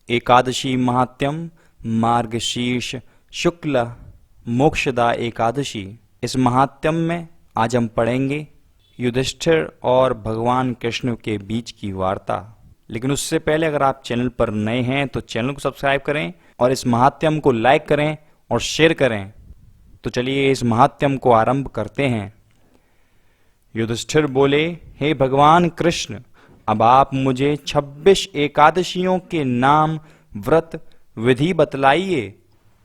एकादशी महात्म्य मार्गशीर्ष शुक्ल मोक्षदा एकादशी। इस महात्म्य में आज हम पढ़ेंगे युधिष्ठिर और भगवान कृष्ण के बीच की वार्ता। लेकिन उससे पहले अगर आप चैनल पर नए हैं तो चैनल को सब्सक्राइब करें और इस महात्म्य को लाइक करें और शेयर करें। तो चलिए इस महात्म्य को आरंभ करते हैं। युधिष्ठिर बोले, हे भगवान कृष्ण, अब आप मुझे 26 एकादशियों के नाम व्रत विधि बतलाइए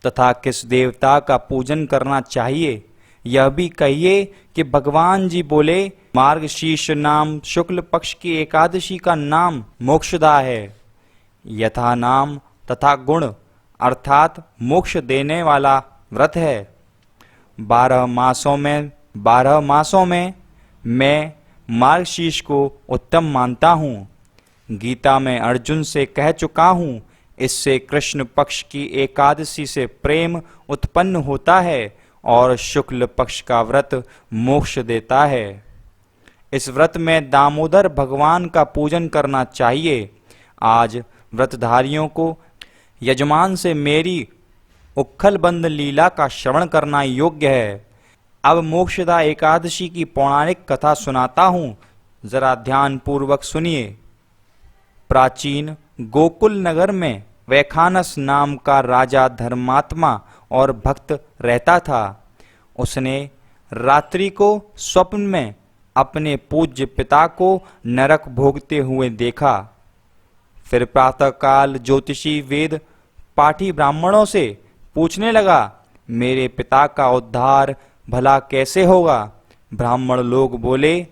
तथा किस देवता का पूजन करना चाहिए यह भी कहिए कि भगवान जी बोले मार्गशीर्ष नाम शुक्ल पक्ष की एकादशी का नाम मोक्षदा है। यथा नाम तथा गुण अर्थात मोक्ष देने वाला व्रत है। 12 मासों में मैं मार्गशीर्ष को उत्तम मानता हूँ। गीता में अर्जुन से कह चुका हूँ, इससे कृष्ण पक्ष की एकादशी से प्रेम उत्पन्न होता है और शुक्ल पक्ष का व्रत मोक्ष देता है। इस व्रत में दामोदर भगवान का पूजन करना चाहिए। आज व्रतधारियों को यजमान से मेरी उखलबंद लीला का श्रवण करना योग्य है। अब मोक्षदा एकादशी की पौराणिक कथा सुनाता हूँ, जरा ध्यान पूर्वक सुनिए। प्राचीन गोकुल नगर में वैखानस नाम का राजा धर्मात्मा और भक्त रहता था। उसने रात्रि को स्वप्न में अपने पूज्य पिता को नरक भोगते हुए देखा। फिर प्रातःकाल ज्योतिषी वेद पाठी ब्राह्मणों से पूछने लगा, मेरे पिता का उद्धार भला कैसे होगा? ब्राह्मण लोग बोले,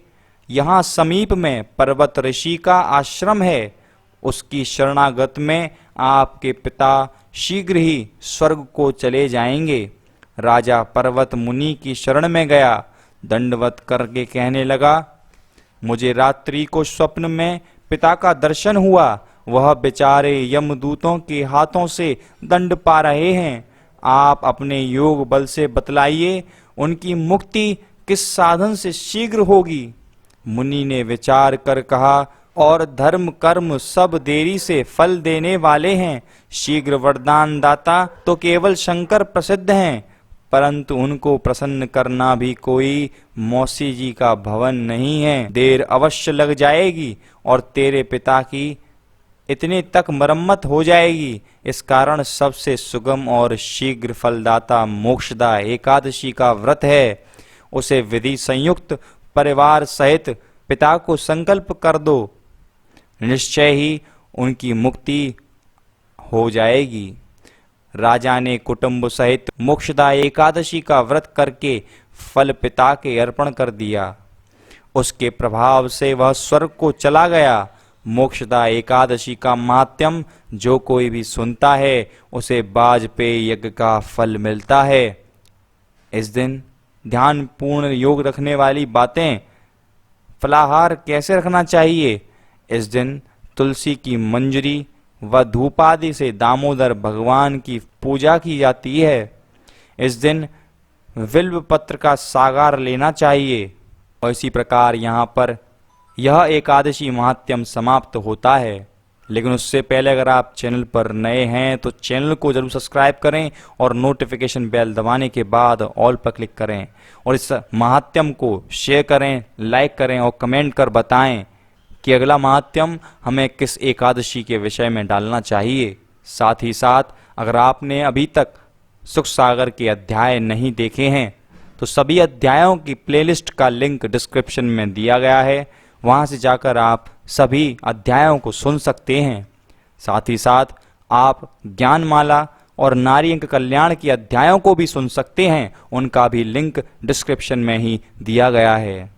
यहाँ समीप में पर्वत ऋषि का आश्रम है, उसकी शरणागत में आपके पिता शीघ्र ही स्वर्ग को चले जाएंगे। राजा पर्वत मुनि की शरण में गया, दंडवत करके कहने लगा, मुझे रात्रि को स्वप्न में पिता का दर्शन हुआ। वह बेचारे यमदूतों के हाथों से दंड पा रहे हैं। आप अपने योग बल से बतलाइए, उनकी मुक्ति किस साधन से शीघ्र होगी? मुनि ने विचार कर कहा, और धर्म कर्म सब देरी से फल देने वाले हैं। शीघ्र वरदान दाता तो केवल शंकर प्रसिद्ध हैं, परंतु उनको प्रसन्न करना भी कोई मौसी जी का भवन नहीं है। देर अवश्य लग जाएगी और तेरे पिता की इतने तक मरम्मत हो जाएगी। इस कारण सबसे सुगम और शीघ्र फलदाता मोक्षदा एकादशी का व्रत है। उसे विधि संयुक्त परिवार सहित पिता को संकल्प कर दो, निश्चय ही उनकी मुक्ति हो जाएगी। राजा ने कुटुंब सहित मोक्षदा एकादशी का व्रत करके फल पिता के अर्पण कर दिया। उसके प्रभाव से वह स्वर्ग को चला गया। मोक्षदा एकादशी का महात्म्य जो कोई भी सुनता है उसे वाजपेयी यज्ञ का फल मिलता है। इस दिन ध्यान पूर्ण योग रखने वाली बातें। फलाहार कैसे रखना चाहिए? इस दिन तुलसी की मंजरी व धूपादि से दामोदर भगवान की पूजा की जाती है। इस दिन बिल्व पत्र का सागार लेना चाहिए। और इसी प्रकार यहाँ पर यह एकादशी महात्म्य समाप्त होता है। लेकिन उससे पहले अगर आप चैनल पर नए हैं तो चैनल को जरूर सब्सक्राइब करें और नोटिफिकेशन बेल दबाने के बाद ऑल पर क्लिक करें और इस महात्म्य को शेयर करें, लाइक करें और कमेंट कर बताएं कि अगला महात्म्य हमें किस एकादशी के विषय में डालना चाहिए। साथ ही साथ अगर आपने अभी तक सुख सागर के अध्याय नहीं देखे हैं तो सभी अध्यायों की प्लेलिस्ट का लिंक डिस्क्रिप्शन में दिया गया है, वहां से जाकर आप सभी अध्यायों को सुन सकते हैं। साथ ही साथ आप ज्ञानमाला और नारी अंक कल्याण के अध्यायों को भी सुन सकते हैं, उनका भी लिंक डिस्क्रिप्शन में ही दिया गया है।